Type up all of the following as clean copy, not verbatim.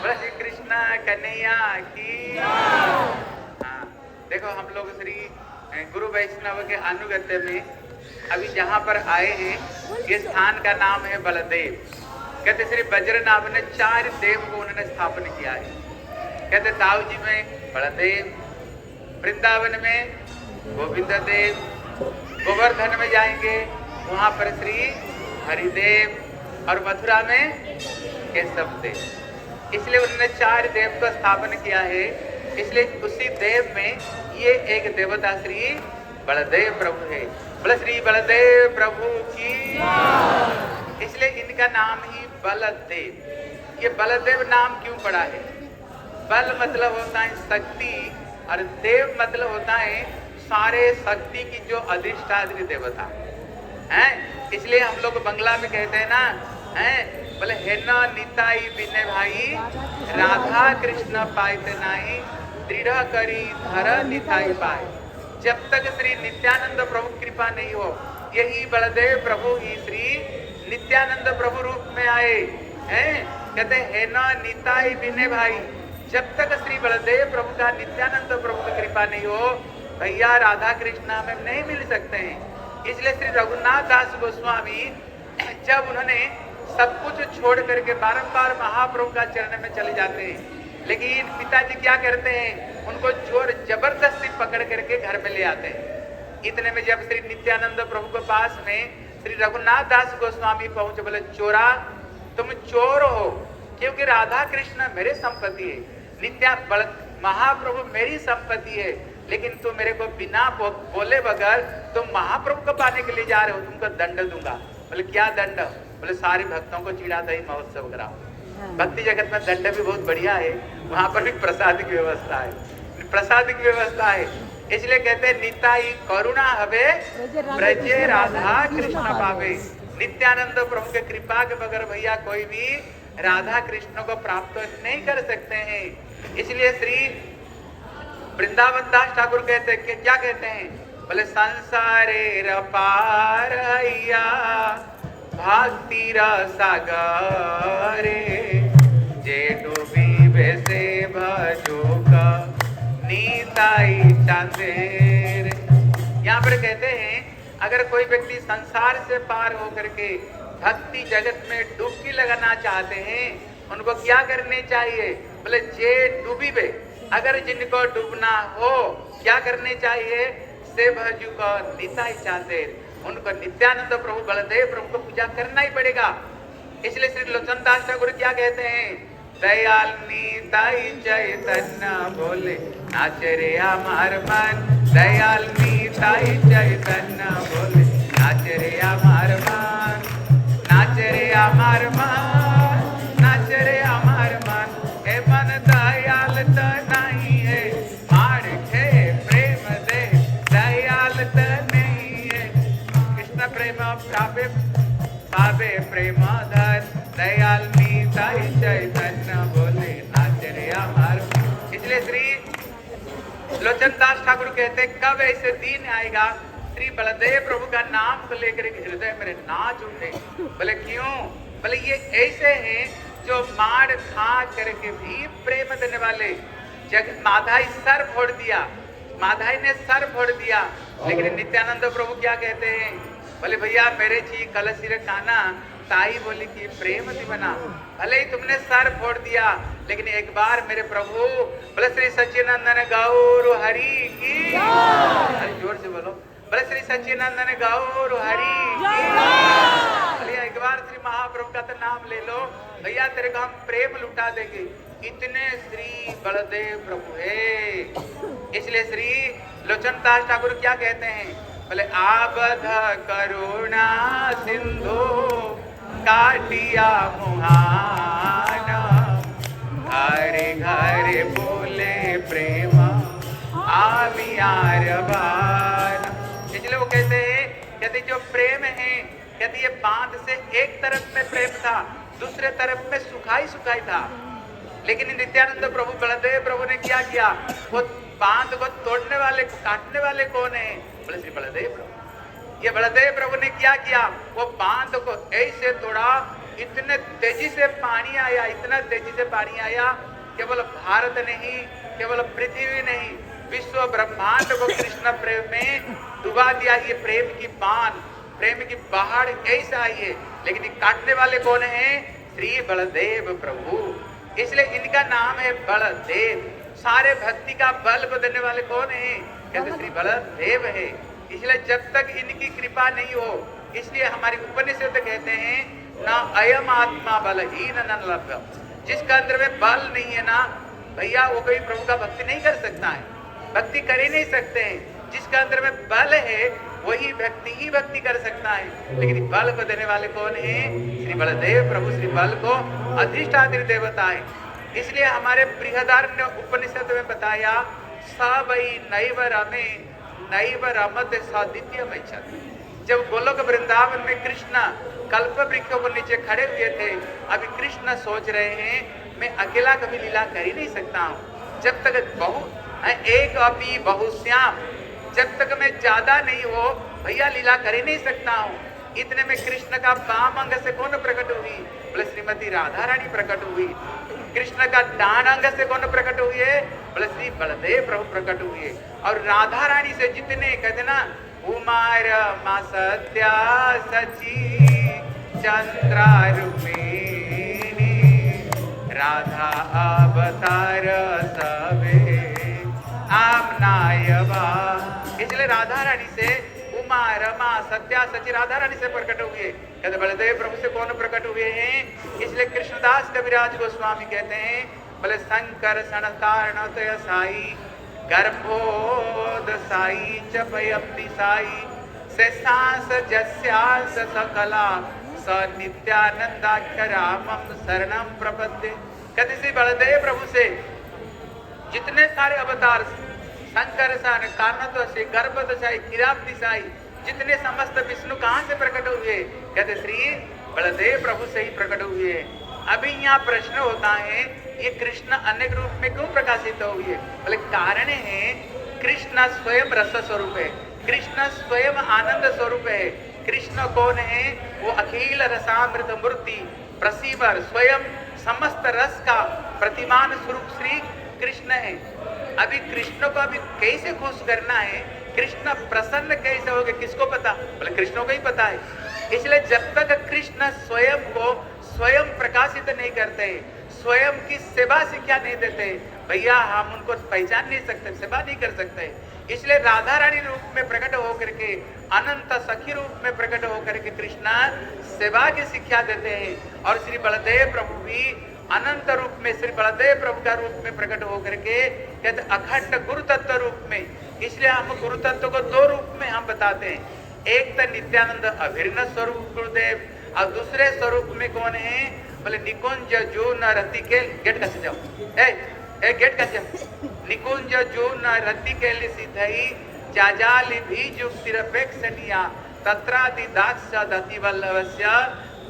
बोला श्री कृष्ण कन्हैया की। हाँ, देखो हम लोग श्री गुरु वैष्णव के अनुगत्य में अभी जहाँ पर आए हैं, ये स्थान का नाम है बलदेव। कहते श्री वज्रनाभ ने 4 देव को उन्होंने स्थापन किया है। कहते दाऊ जी में बलदेव, वृंदावन में गोविंद देव, गोवर्धन में जाएंगे वहां पर श्री हरिदेव, और मथुरा में केशव देव। इसलिए उन्होंने 4 देव का स्थापन किया है। इसलिए उसी देव में ये एक देवता श्री बलदेव प्रभु है। बोले श्री बलदेव प्रभु की। इसलिए इनका नाम ही बलदेव। ये बलदेव नाम क्यों पड़ा है? बल मतलब होता है शक्ति, और देव मतलब होता है सारे शक्ति की जो अधिष्ठात्री देवता है। इसलिए हम लोग बंगला में कहते हैं ना, हैं बोले है ना निताई बिने भाई, राधा कृष्ण पाइते नाही, दृढ़ करी धर निताई पाए। जब तक श्री नित्यानंद प्रभु कृपा नहीं हो, यही बलदेव प्रभु ही श्री नित्यानंद प्रभु रूप में आए हैं। कहते है ना निताई बिने भाई, जब तक श्री बलदेव प्रभु का नित्यानंद प्रभु की कृपा नहीं हो, भैया राधा कृष्ण हमें नहीं मिल सकते हैं। इसलिए श्री रघुनाथ दास गोस्वामी जब उन्होंने सब कुछ छोड़ करके बारंबार महाप्रभु का चरण में चले जाते हैं, लेकिन पिताजी क्या करते हैं, उनको जोर जबरदस्ती पकड़ करके घर में ले आते हैं। इतने में जब श्री नित्यानंद प्रभु के पास में श्री रघुनाथ दास गोस्वामी पहुंचे, बोले चोरा तुम चोर हो, क्योंकि राधा कृष्ण मेरे संपत्ति है, नित्या महाप्रभु मेरी संपत्ति है, लेकिन तुम मेरे को बिना बोले बगैर तुम महाप्रभु को पाने के लिए जा रहे हो, तुमको दंड दूंगा। बोले क्या दंड? बोले सारे भक्तों को चिढ़ा दही महोत्सव कराओ। भक्ति जगत में दंड भी बहुत बढ़िया है, वहां पर भी प्रसाद की व्यवस्था है, प्रसाद की व्यवस्था है। इसलिए कहते हैं निताई करुणा हवे ब्रजे राधा कृष्ण पावे। नित्यानंद प्रभु के कृपा के बगैर भैया कोई भी राधा कृष्ण को प्राप्त नहीं कर सकते हैं। इसलिए श्री वृंदावन दास ठाकुर कहते हैं कि क्या कहते हैं, बोले संसारे पार हैया भक्ति सागरे, जे डूबी वैसे भजो का नीताई चांदेर। यहाँ पर कहते हैं अगर कोई व्यक्ति संसार से पार होकर के भक्ति जगत में डुबकी लगाना चाहते हैं, उनको क्या करने चाहिए? बोले जे डूबी वे, अगर जिनको डूबना हो क्या करने चाहिए? से भजू का निताई चांदेर, उनको नित्यानंद प्रभु बलदेव प्रभु को पूजा करना ही पड़ेगा। इसलिए श्री लोचन दास ठाकुर क्या कहते हैं, दयाल निताई चैतन्य बोले नाचे रे हमार मन, दयाल निताई चैतन्य बोले नाचे रे हमार मन, नाचे रे हमार मन, नाचे रे हमार मन। हे मन दयाल तो नहीं है, मार खे प्रेम दे दयाल तो नहीं है, कृष्ण प्रेम प्रापे पावे प्रेम धन, दयाल निताई चैतन्य बोले नाचे रे हमार। इसलिए श्री लोचन दास ठाकुर कहते कब ऐसे दिन आएगा श्री बलदेव प्रभु का नाम को लेकर हृदय मेरे नाच उठे। बोले क्यों? बोले ये ऐसे हैं जो मार खा करके भी प्रेम देने वाले। जग माधाई सर फोड़ दिया, माधाई ने सर फोड़ दिया, लेकिन नित्यानंद प्रभु क्या कहते हैं? बोले भैया मेरे जी कल सिर काना ताई बोली कि प्रेम दीवाना, भले ही तुमने सर फोड़ दिया, लेकिन एक बार मेरे प्रभु बोले श्री सच्चिदानंद गौर हरि की, जोर से बोलो, बोले श्री सच्चिदानंद गौर हरि की। भैया एक बार श्री महाप्रभु का तो नाम ले लो भैया, तेरे को हम प्रेम लुटा देंगे। इतने श्री बलदेव प्रभु है। इसलिए श्री लोचन दास ठाकुर क्या कहते हैं? बोले आबध करुणा सिंधु काटिया मुहाना, घरे घरे बोले प्रेम आवियार बान। इसलिए वो कहते हैं, कहते जो प्रेम है, कहते ये बांध से एक तरफ में प्रेम था, दूसरे तरफ में सुखाई सुखाई था, लेकिन नित्यानंद प्रभु बलदेव प्रभु ने क्या किया? वो बांध को तोड़ने वाले काटने वाले कौन है? बोले श्री बलदेव प्रभु। ये बलदेव प्रभु ने क्या किया? वो बांध को ऐसे तोड़ा इतने तेजी से पानी आया, इतना तेजी से पानी आया, केवल भारत नहीं, केवल पृथ्वी नहीं, विश्व ब्रह्मांड को कृष्ण प्रेम में डुबा दिया। ये प्रेम की बाण, प्रेम की बाढ़ ऐसा आई है, लेकिन काटने वाले कौन है? श्री बलदेव प्रभु। इसलिए इनका नाम है बलदेव। सारे भक्ति का बल देने वाले कौन है? कहते श्री बलदेव है। इसलिए जब तक इनकी कृपा नहीं हो, इसलिए हमारी उपनिषद कहते हैं ना अयम आत्मा बलहीन न लभ्य। जिसका अंदर में बल नहीं है ना भैया, वो कोई प्रभु का भक्ति नहीं कर सकता है, भक्ति कर ही नहीं सकते हैं। जिसका अंदर में बल है वही व्यक्ति ही भक्ति कर सकता है। लेकिन बल को देने वाले कौन है? श्री बलदेव प्रभु। श्री बल को अधिष्ठात्री देवता है। इसलिए हमारे बृहदारण्य उपनिषद में बताया स वै नैव रमे नैव रमते स द्वितीयम इच्छति। जब गोलोक वृंदावन में कृष्ण कल्प वृक्षों के नीचे खड़े हुए थे, अभी कृष्ण सोच रहे हैं मैं अकेला कभी लीला कर ही नहीं सकता हूँ। जब तक एक अभी बहुश्याम, जब तक मैं ज्यादा नहीं हो भैया लीला कर ही नहीं सकता हूँ। इतने में कृष्ण का वाम अंग से कौन प्रकट हुई? बोले श्रीमती राधा रानी प्रकट हुई। कृष्ण का डान अंग से कौन प्रकट हुई है? बोले श्री बलदेव प्रभु प्रकट हुए। और राधा रानी से जितने कहते ना उमार मा सत्या सची चंद्रारूपिणी राधा अवतार सबे आमनायवा। इसलिए राधा रानी से उमा रमा सत्या सची राधा रानी से प्रकट हुए। कहते बलदेव प्रभु से कौन प्रकट हुए हैं? इसलिए कृष्णदास कविराज गोस्वामी कहते हैं बोले शंकर सन कारण साई गर्भोद साई चपयप्ति साई से सांस जस्यांस सकला स नित्यानंदाक्षरामम शरणम प्रपद्ये। कहते श्री बलदेव प्रभु से जितने सारे अवतार शंकर सन कारणदोषी गर्भदशाई किराब्दिशाई जितने समस्त विष्णु कहाँ से प्रकट हुए? कहते श्री बलदेव प्रभु से ही प्रकट हुए। अभी यहाँ प्रश्न होता है ये कृष्ण अनेक रूप में क्यों प्रकाशित हुए? बोले कारण है कृष्ण स्वयं रस स्वरूप है, कृष्ण स्वयं आनंद स्वरूप है। कृष्ण कौन है? वो अखिल रसामृत मूर्ति प्रसीवर स्वयं समस्त रस का प्रतिमान स्वरूप श्री कृष्ण है। अभी कृष्ण को अभी कैसे खुश करना है, कृष्ण प्रसन्न कैसे हो गए, किसको पता? बोले कृष्ण को ही पता है। इसलिए जब तक कृष्ण स्वयं को स्वयं प्रकाशित नहीं करते, स्वयं की सेवा शिक्षा नहीं देते भैया, हम उनको पहचान नहीं सकते, सेवा नहीं कर सकते। इसलिए राधा रानी रूप में प्रकट होकर के, अनंत सखी रूप में प्रकट होकर के कृष्ण सेवा की शिक्षा देते हैं। और श्री बलदेव प्रभु भी अनंत रूप में श्री बलदेव प्रभु का रूप में प्रकट होकर के कहते अखंड गुरु तत्व रूप में। इसलिए हम गुरु तत्व को दो रूप में हम बताते हैं, एक तो नित्यानंद अभिन्न स्वरूप गुरुदेव और दूसरे स्वरूप में कौन है? बोले निकुंज जो न रति के गेट कैसे जाओ गेट कैसे जाओ निकुंज जो न रति के लिए सिद्धई जाजाली भी जुक्तिरपेक्षणीया तत्रादि दाक्ष दति वल्लभस्य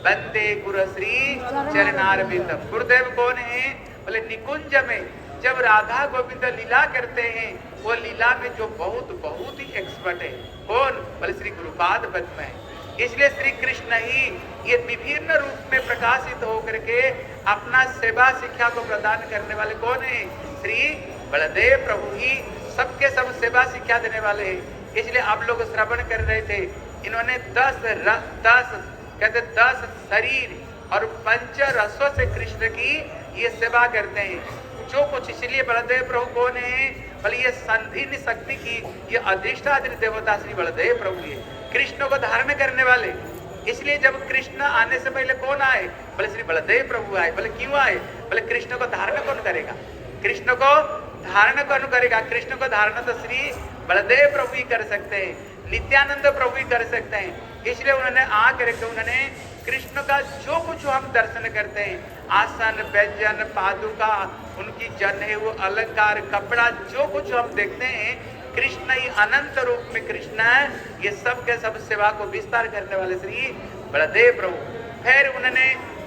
बंदे गुरुश्री चरणारविंदम। गुरुदेव कौन है? बोले निकुंज में जब राधा गोविंद लीला करते हैं, वो लीला में जो बहुत ही एक्सपर्ट है कौन? बोले श्री गुरुपाद पद्म है। इसलिए श्री कृष्ण ही ये विभिन्न रूप में प्रकाशित होकर के अपना सेवा शिक्षा को प्रदान करने वाले कौन है? श्री बलदेव प्रभु ही सबके सब सेवा शिक्षा देने वाले हैं। इसलिए आप लोग श्रवण कर रहे थे, इन्होंने 10 शरीर और 5 रसों से कृष्ण की ये सेवा करते हैं जो कुछ। इसलिए बलदेव प्रभु कौन है? बोले ये संधि शक्ति की ये अधिष्ठात्री देवता श्री बलदेव प्रभु है, कृष्ण को धारण करने वाले। इसलिए जब कृष्ण आने से पहले कौन आए? बोले श्री बलदेव प्रभु आए। बोले क्यों आए? बोले कृष्ण को धारण कौन करेगा? कृष्ण को धारण कौन करेगा? कृष्ण को धारण तो श्री बलदेव प्रभु ही कर सकते हैं, नित्यानंद प्रभु ही कर सकते हैं। इसलिए उन्होंने आकर के उन्होंने कृष्ण का जो कुछ हम दर्शन करते हैं, आसन व्यंजन पादुका उनकी जनेऊ अलंकार कपड़ा जो कुछ हम देखते हैं, कृष्ण ही अनंत रूप में कृष्ण ये सब के सब सेवा को विस्तार करने वाले श्री बलदेव प्रभु। फिर उन्होंने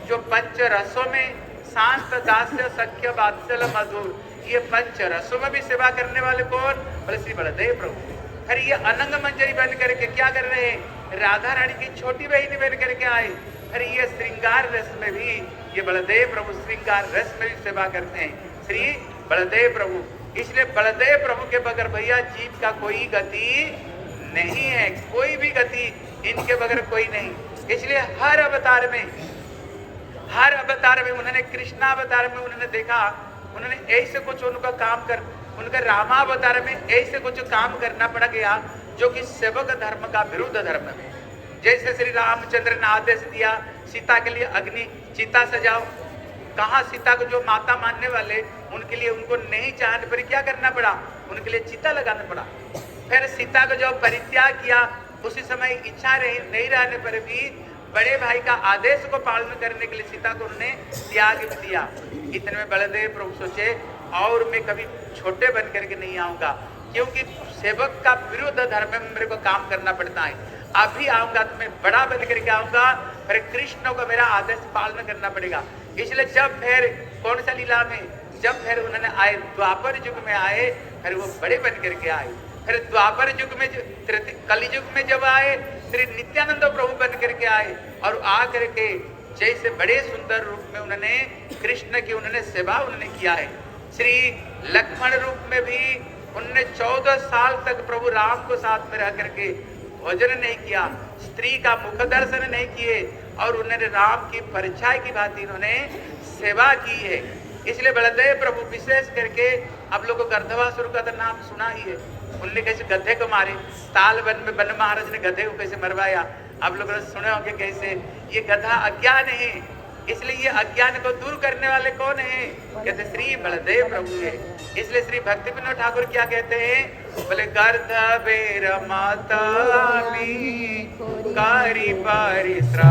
जो 5 रसों में शांत दास्य सख्य वात्सल मधुर ये 5 रसों में भी सेवा करने वाले कौन? बोले श्री बलदेव प्रभु। फिर ये अनंग मंजरी बन करके क्या कर रहे हैं? राधा रानी की छोटी बहन बन करके आए। फिर ये श्रृंगार रस में भी ये बलदेव प्रभु श्रृंगार रस में भी सेवा करते हैं श्री बलदेव प्रभु। इसलिए बलदेव प्रभु के बगैर भैया जीव का कोई गति नहीं है, कोई भी गति इनके बगैर कोई नहीं। इसलिए हर अवतार में उन्होंने कृष्णा अवतार में उन्होंने देखा, उन्होंने ऐसे कुछ उनका काम कर, उनका रामावतार में ऐसे कुछ काम करना पड़ गया जो कि सेवक धर्म का विरुद्ध धर्म में। जैसे श्री रामचंद्र ने आदेश दिया सीता के लिए अग्नि चिता सजाओ, कहा सीता को जो माता मानने वाले उनके लिए उनको नहीं चाहने पर क्या करना पड़ा, उनके लिए चिता लगाना पड़ा। फिर सीता को जो परित्याग किया उसी समय इच्छा नहीं रहने पर भी बड़े भाई का आदेश को पालन करने के लिए सीता को उन्होंने त्याग भी दिया। इतने में बलदेव प्रभु सोचे और मैं कभी छोटे बन करके नहीं आऊंगा, क्योंकि सेवक का विरुद्ध धर्म में मेरे को काम करना पड़ता है। अभी आऊंगा तो मैं बड़ा बन करके आऊंगा, फिर कृष्ण को मेरा आदेश पालन करना पड़ेगा। इसलिए जब फिर कौन सा लीला में जब फिर उन्होंने आए द्वापर युग में आए, फिर वो बड़े बन करके आए। फिर द्वापर युग में कलि युग में जब आए श्री नित्यानंद प्रभु बन करके आए और आ करके जैसे बड़े सुंदर रूप में उन्होंने कृष्ण की उन्होंने सेवा उन्होंने किया है। श्री लक्ष्मण रूप में भी उन्होंने 14 साल तक प्रभु राम को साथ में रह करके भोजन नहीं किया, स्त्री का मुख दर्शन नहीं किए और उन्होंने राम की परिचय की भांति इन्होंने सेवा की है। इसलिए बलदेव प्रभु विशेष करके आप लोगों को गर्दवासुर का तो नाम सुना ही है। उनने कैसे गधे को मारे, ताल वन में वन महाराज ने गधे को कैसे मरवाया, आप लोगों ने सुने होंगे कैसे। ये गधा अज्ञान है, इसलिए ये अज्ञान को दूर करने वाले कौन है, कहते श्री बलदेव प्रभु है। इसलिए श्री भक्ति विनोद ठाकुर क्या कहते हैं, बोले गर्दभेर माता कारी परिश्रम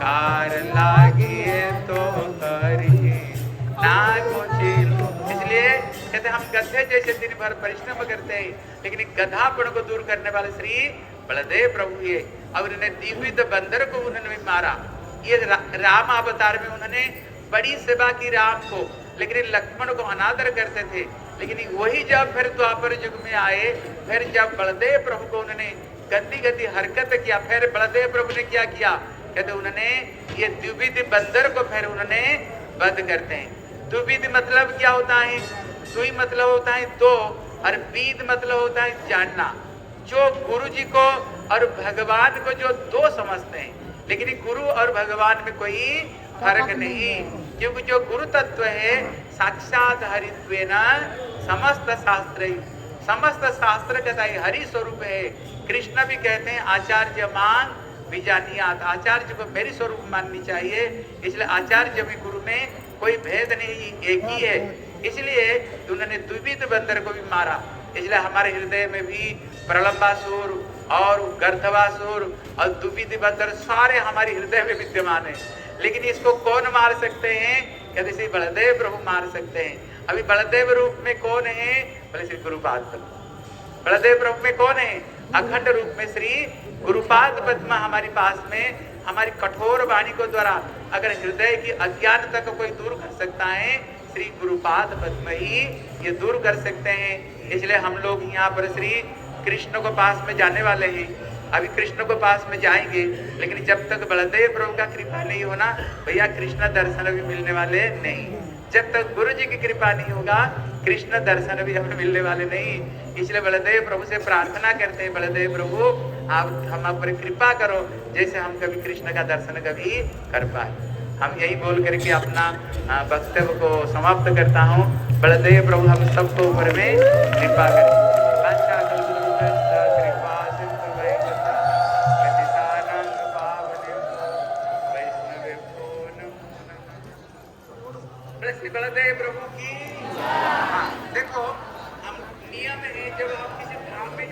कार लागिए तो करिए ना कुछ। इसलिए कहते हम गधे जैसे दिन भर परिश्रम करते हैं, लेकिन गधापन को दूर करने वाले श्री बलदेव प्रभु ये। और उन्होंने द्विविध बंदर को उन्होंने भी मारा। ये राम अवतार में उन्होंने बड़ी सेवा की राम को, लेकिन लक्ष्मण को अनादर करते थे। लेकिन वही जब फिर द्वापर युग में आए, फिर जब बलदेव प्रभु को उन्होंने गंदी गंदी हरकत किया, फिर बलदेव प्रभु ने क्या किया, कहते उन्होंने ये द्विविध बंदर को फिर उन्होंने वध करते हैं। द्विविध मतलब क्या होता है, दुई मतलब होता है दो और विद मतलब होता है जानना। जो गुरु जी को और भगवान को जो दो समझते हैं, लेकिन गुरु और भगवान में कोई फर्क नहीं, क्योंकि जो गुरु तत्व है साक्षात हरित्वेन समस्त शास्त्र, समस्त शास्त्र कहता है हरि स्वरूप है। कृष्ण भी कहते हैं आचार्य मान विजानियात, आचार्य को मेरी स्वरूप माननी चाहिए। इसलिए आचार्य में गुरु में कोई भेद नहीं, एक ही है। इसलिए उन्होंने द्विविध बंदर को भी मारा। इसलिए हमारे हृदय में भी प्रलंबासुर और गर्दवासुर और द्विविध बंदर सारे हमारे हृदय में विद्यमान है। लेकिन इसको कौन मार सकते हैं, कहते श्री बलदेव प्रभु मार सकते हैं। अभी बलदेव रूप में कौन है, बोले श्री गुरुपाद पद्म। बलदेव प्रभु में कौन है, अखंड रूप में श्री गुरुपाद पद्म हमारे पास में। हमारी कठोर वाणी को द्वारा अगर हृदय की अज्ञानता को कोई दूर कर सकता है, श्री गुरुपाद पद्म ही ये दूर कर सकते हैं। इसलिए हम लोग यहाँ पर श्री कृष्ण को पास में जाने वाले हैं। अभी कृष्ण को पास में जाएंगे, लेकिन जब तक बलदेव प्रभु का कृपा नहीं होना भैया कृष्ण दर्शन भी मिलने वाले नहीं। जब तक गुरु जी की कृपा नहीं होगा कृष्ण दर्शन भी हमें मिलने वाले नहीं। इसलिए बलदेव प्रभु से प्रार्थना करते हैं, बलदेव प्रभु आप हम पर कृपा करो जैसे हम कभी कृष्ण का दर्शन कभी कर पाए। हम यही बोल करके अपना वक्तव्य को समाप्त करता हूँ। बलदेव प्रभु हम सबको ऊपर में कृपा करें। बलदेव प्रभु की। हाँ देखो हम नियम है, जब हम किसी